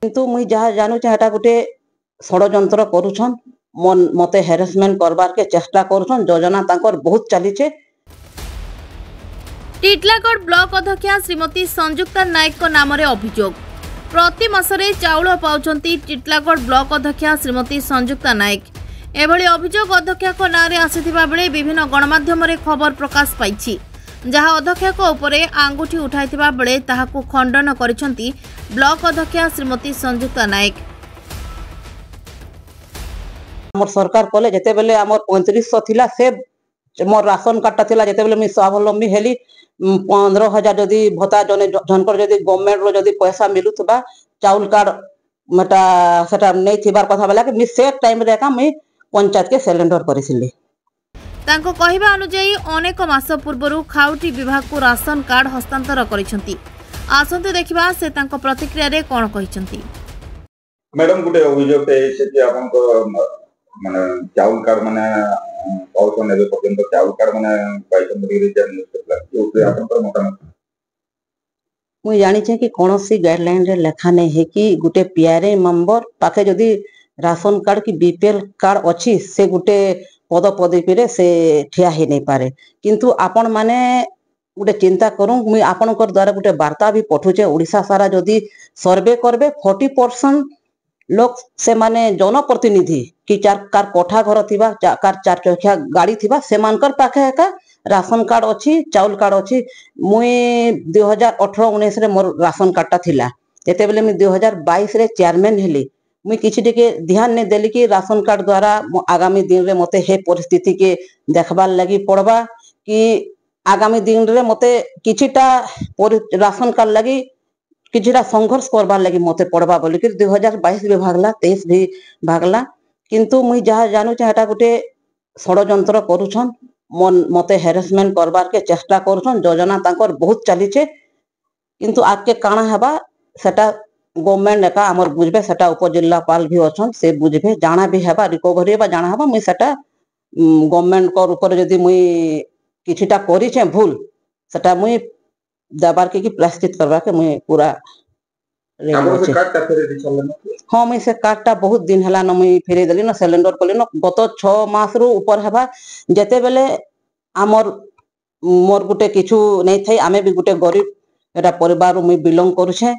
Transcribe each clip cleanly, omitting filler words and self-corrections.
किंतु मुई जहाँ जानू एटा गोटे षड़यंत्र करुछन मते हेरासमेंट करबार के चेष्टा करुछन। योजना तांकर बहुत चलीचे। टिटलागढ़ ब्लॉक अध्यक्षा श्रीमती संजुक्ता नायक नाम अभियोग प्रति मासरे चाउल पाउछंती टिटलागढ़ ब्लॉक अध्यक्षा श्रीमती संजुक्ता नायक। एभली अभियोग अध्यक्षा नाँ में आसीथिबा बेले विभिन्न गणमाध्यम रे खबर प्रकाश पाइछि, जहाँ अध्यक्षा उपरे आंगुठी उठाइथिबा बेले ताहाकु खंडन करिसंती ब्लॉक अध्यक्षा श्रीमती संजुक्ता नायक। हमर सरकार कले जेते बेले हमर 3500 थिला से मोर राशन कार्ड थिला जेते बेले मी स्वावलंबी हेली 15,000 जदि भत्ता जने जनकर जदि गवर्नमेंट रो जदि पैसा मिलुथबा चाउल कार्ड मटा सेटा नै थिबार कथा बेला के मी से टाइम रे का मी पंचायत के सिलेंडर करिसिली। तांको कहिबा अनुसार अनेक मास पूर्वरु खाउटी विभाग को राशन कार्ड हस्तांतर करिसंती। आसंते देखिबा से तांको प्रतिक्रिया रे कोन कहिसंती। मैडम गुटे अभियोग से कि आपन को माने चाउल कार्ड माने औसन नेबे पर्यंत चाउल कार्ड माने पाइसन रे जन न्यूज़पेपर आपन पर मतामत मुई जानी छे कि कोनोसी गाइडलाइन रे लेखा नै है कि गुटे पीआरए मेंबर पाखे जदि राशन कार्ड की बीपीएल कार्ड अछि से गुटे पद पदवी रे से ठिया हे नै पारे। किंतु आपण माने गुटे चिंता करूं मुई आपनकर द्वारा गुटे वार्ता भी पठुचे ओडिसा सारा जदि सर्वे करबे 40% लोक से माने जनप्रतिनिधि कि कार कोठा घर थिबा कार 4 चकिया गाड़ी थिबा से मानकर पाखे का राशन कार्ड अछि चाउल कार्ड अछि। मुई 2018-19 रे मोर राशन कार्ड ता थिला जेते बेले मी 2022 रे चेयरमैन हेली मुई किछि टिके ध्यान ने देली कि राशन कार्ड द्वारा आगामी दिन रे मते हे परिस्थिति के देखबार लगी पड़बा कि आगामी दिन रे मते किछिटा राशन कार्ड लगी किछिटा संघर्ष करबार लगी मते पड़बा बोली कि 2022 भी भागला 23 भी भागला। किंतु मुई जहाँ जानू एटा गोटे षड़यंत्र करुछन मते हेरासमेंट करबार के चेष्टा करुछन। योजना तांकर बहुत चलीचे। किंतु आके काना हेबा सेटा गवर्नमेंट एका हमर बुझबे सेटा उपजिल्लापाल भी अछन से बुझबे जाना भी हेबा रिकवरी हेबा जाना हेबा मुई सेटा गवर्नमेंट को ऊपर जदी मुई किछिटा करी छे भूल सेटा मुई दबार के प्रायश्चित करबा के मुई पूरा से कार्डटा फेरे दि चलन। हां मुई से कार्डटा बहुत दिन हला न मुई फेरे देली न सिलेंडर कोली न गत 6 मास रो ऊपर हेबा जेते बेले हमर मोर गुटे किछु नै थई आमे भी गुटे गरीब एटा परिवार मुई बिलोंग करू छे।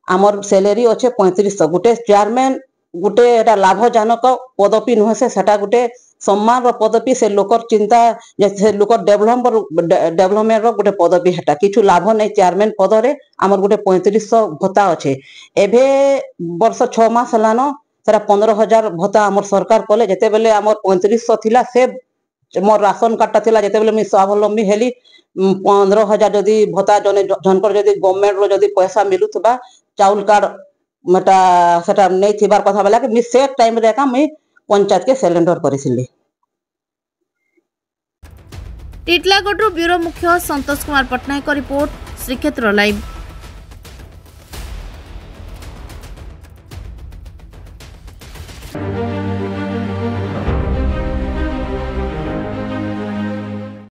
हमर सैलरी अच्छे 3500 गुटे चेयरमैन गुटे एटा लाभजनक पदवी नुहे से सेटा गुटे सम्मान रो पदवी से लोकर चिंता जैसे लोकर डेवलपमेंट रो गुटे पदवी हेटा किछु लाभ नै चेयरमैन पद रे हमर गुटे 3500 भत्ता अच्छे। एबे वर्ष 6 मास हलानो सेटा 15,000 भत्ता हमर सरकार कले जेते बेले हमर 3500 थिला से मोर राशन कार्ड ता थिला जेते बेले मी स्वावलंबी हेली 15,000 जदि भत्ता जने जनकर जदि गवर्नमेंट रो जदि पैसा मिलुथबा चाउल कार्ड मटा सेटा नै थिबार कथा बेला के मी से टाइम रे का मी पंचायत के सिलेंडर करिसिली। टिटलागढ़ ब्यूरो मुख्य संतोष कुमार पटनायक रिपोर्ट श्रीक्षेत्र लाइव।